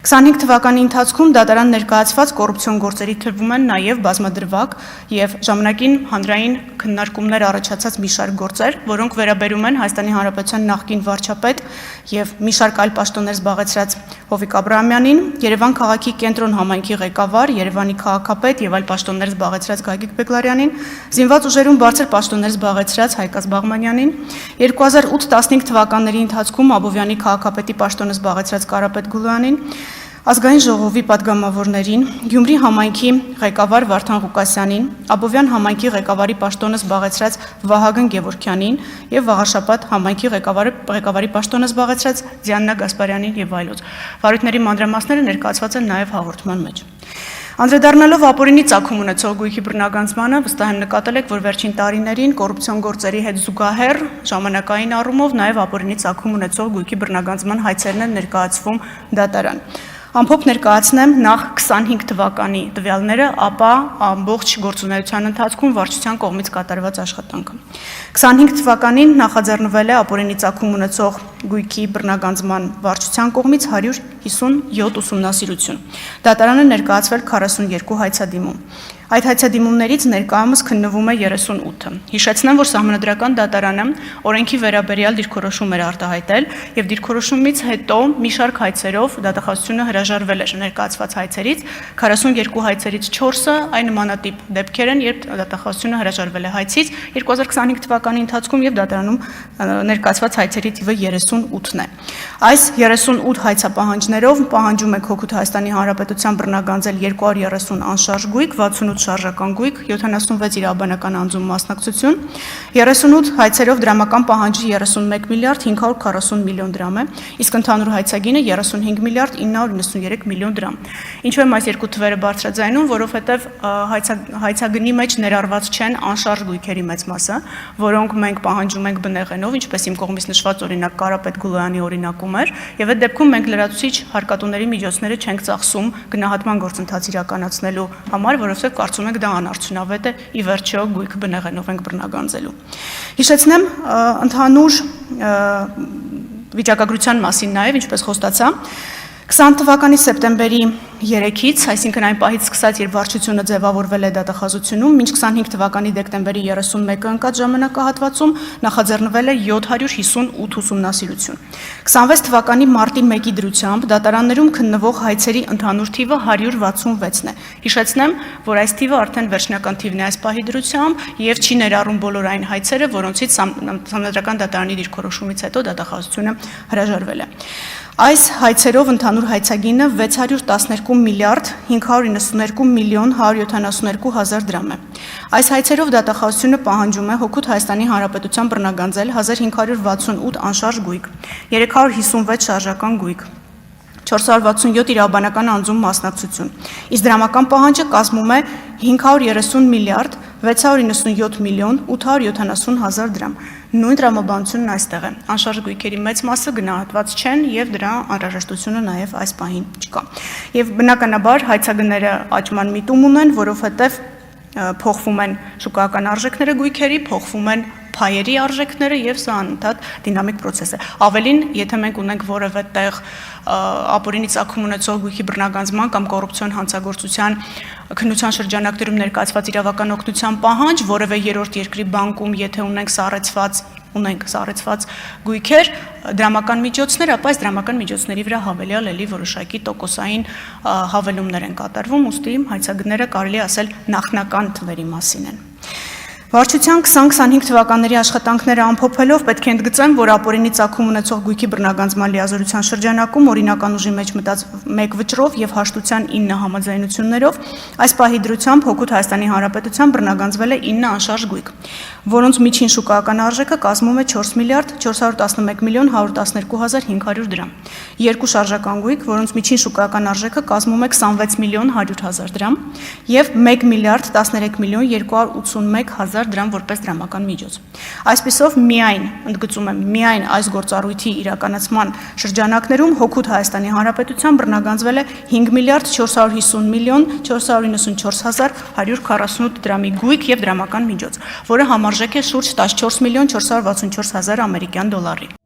25 թվականի ընթացքում դատարան ներկայացված կոռուպցիոն գործերի թվում են նաև բազմադրվակ եւ ժամանակին հանրային քննարկումներ առաջացած մի շարք գործեր, որոնք վերաբերում են Հայաստանի Հանրապետության նախկին վարչապետ եւ մի շարք այլ պաշտոններ զբաղեցրած Հովիկ Աբրահամյանին, Երևան քաղաքի կենտրոն համայնքի ղեկավար, Երևանի քաղաքապետ եւ այլ պաշտոններ զբաղեցրած Գագիկ Բեգլարյանին, զինված ուժերում բարձր պաշտոններ զբաղեցրած Հայկազ Բաղմանյանին, 2008-15 թվականների ընթացքում Աբովյանի քաղաքապետի պաշտոնը զբաղեցրած Կարապետ Գուլյանին, Ազգային ժողովի պատգամավորներին, Գյումրի համայնքի ղեկավար Վարդան Ղուկասյանին, Աբովյան համայնքի ղեկավարի պաշտոնը զբաղեցրած Վահագն Գևորգյանին եւ Վաղաշապատ համայնքի ղեկավարի պաշտոնը զբաղեցրած Դիանա Գասպարյանին եւ այլոց։ Վարույթների մանրամասները ներկայացված են նաեւ հաղորդման մեջ։ Անդրադառնալով ապօրինի ծագում ունեցող գույքի բռնագանձմանը, վստահ եմ նկատել եք, որ վերջին տարիներին կոռուպցիոն գործերի հետ զուգահեռ ժամանակային առումով նաեւ ապօրինի ծագում ունեցող գույքի բռնագանձման հայցերն են ներկայացվում դատարան։ Ամփոփ ներկայացնեմ նախ 25 թվականի տվյալները, ապա ամբողջ գործունեության ընթացքում վարչության կողմից կատարված աշխատանքը։ 25 թվականին նախաձեռնվել է ապօրինի ծագում ունեցող գույքի բռնագանձման վարչության կողմից 157 ուսումնասիրություն։ Դատարանը ներկայացվել 42 հայցադիմում։ Այդ հայցադիմումներից ներկայումս քննվում է 38-ը։ Հիշեցնեմ, որ Սահմանադրական դատարանը օրենքի վերաբերյալ դիրքորոշում էր արտահայտել եւ դիրքորոշումից հետո մի շարք հայցերով դատախազությունը հրաժարվել էր ներկայացված հայցերից, 42 հայցերից 4-ը այն նմանատիպ դեպքեր են, երբ դատախազությունը հրաժարվել է հայցից 2025 թվականի ընթացքում եւ դատարանում ներկայացված հայցերի թիվը 38-ն է։ Այս 38 հայցապահանջներով պահանջում է Հօգուտ Հայաստանի Հանրապետության բռնագանձել 230 անշարժ գույք, 68 շարժական գույք, 76 իրավաբանական անձում մասնակցություն, 38 հայցերով դրամական պահանջի 31 միլիարդ 540 միլիոն դրամ է, իսկ ընդհանուր հայցագինը 35 միլիարդ 993 միլիոն դրամ։ Ինչու եմ այս երկու թվերը բարձրաձայնում, որովհետև հայցագնի մեջ ներառված չեն անշարժ գույքերի մեծ մասը, որոնք մենք պահանջում ենք բնեղենով, ինչպես իմ կողմից նշված օրինակ Կարապետ Գուլյանի օրինակում էր, եւ այդ դեպքում մենք լրացուցիչ հարկատուների միջոցները չենք ծախսում գնահատման գործընթաց իրականացնելու համար, որովհետև կարծում ենք դա անարդյունավետ է, ի վերջո գույքը բնեղենով ենք բռնագանձելու։ Հիշեցնեմ ընդհանուր վիճակագրության մասին նաև, ինչպես խոստացա, 20 թվականի սեպտեմբերի 3-ից, այսինքն այն պահից սկսած, երբ վարչությունը ձևավորվել է դատախազությունում, մինչ 25 թվականի դեկտեմբերի 31-ը ընկած ժամանակահատվածում նախաձեռնվել է 758 ուսումնասիրություն։ 26 թվականի մարտի 1-ի դրությամբ դատարաններում քննվող հայցերի ընդհանուր թիվը 166-ն է։ Հիշեցնեմ, որ այս թիվը արդեն վերջնական թիվն է այս պահի դրությամբ եւ չի ներառում բոլոր այն հայցերը, որոնցից Սահմանադրական դատարանի դիրքորոշումից հետո դատախազությունը հրաժարվել է։ Այս հայցերով ընդհանուր հայցագինը 612 միլիարդ 592 միլիոն 172 հազար դրամ է։ Այս հայցերով դատախազությունը պահանջում է Հօգուտ Հայաստանի Հանրապետության բռնագանձել 1568 անշարժ գույք, 356 շարժական գույք, 467 իրավաբանական անձում մասնակցություն, իսկ դրամական պահանջը կազմում է 530 միլիարդ 697 միլիոն 870 հազար դրամ։ Նույն տրամաբանությունն այստեղ է։ Անշարժ գույքերի մեծ մասը գնահատված չեն եւ դրա անհրաժեշտությունը նաեւ այս պահին չկա։ Եվ բնականաբար հայցագները աճման միտում ունեն, որովհետեւ փոխվում են շուկայական արժեքները գույքերի, փոխվում են փայերի արժեքները եւ սա անընդհատ դինամիկ process է։ Ավելին, եթե մենք ունենք որևէ տեղ ապօրինի ծագում ունեցող գույքի բռնագանձման կամ կոռուպցիոն հանցագործության քննության շրջանակներում ներկայացված իրավական օգնության պահանջ, որևէ երրորդ երկրի բանկում, եթե ունենք սառեցված գույքեր, դրամական միջոցներ, ապա այս դրամական միջոցների վրա հավելյալ էլի որոշակի տոկոսային հավելումներ են կատարվում, ուստի հայցագները կարելի ասել նախնական թվերի մասին են։ Վարչության 2025 թվականների աշխատանքները ամփոփելով պետք է ընդգծեմ, որ ապօրինի ծագում ունեցող գույքի բռնագանձման լիազորության շրջանակում օրինական ուժի մեջ մտած 1 վճռով եւ հաշտության 9 համաձայնություններով այս պահի դրությամբ Հօգուտ Հայաստանի Հանրապետության բռնագանձվել է 9 անշարժ գույք, որոնց միջին շուկայական արժեքը կազմում է 4 միլիարդ 411 միլիոն 112 հազար 500 դրամ, 2 շարժական գույք, որոնց միջին շուկայական արժեքը կազմում է 26 միլիոն 100 հազար դրամ եւ 1 միլիարդ 13 միլիոն 281 հազար դրամ որպես դրամական միջոց։ Այսպիսով միայն, ընդգծում եմ, միայն այս գործառույթի իրականացման շրջանակներում Հօգուտ Հայաստանի Հանրապետության բռնագանձվել է 5 միլիարդ 450 միլիոն 494 հազար 148 դրամի գույք եւ դրամական միջոց, որը համարժեք է շուրջ 14 միլիոն 464 հազար ամերիկյան դոլարի։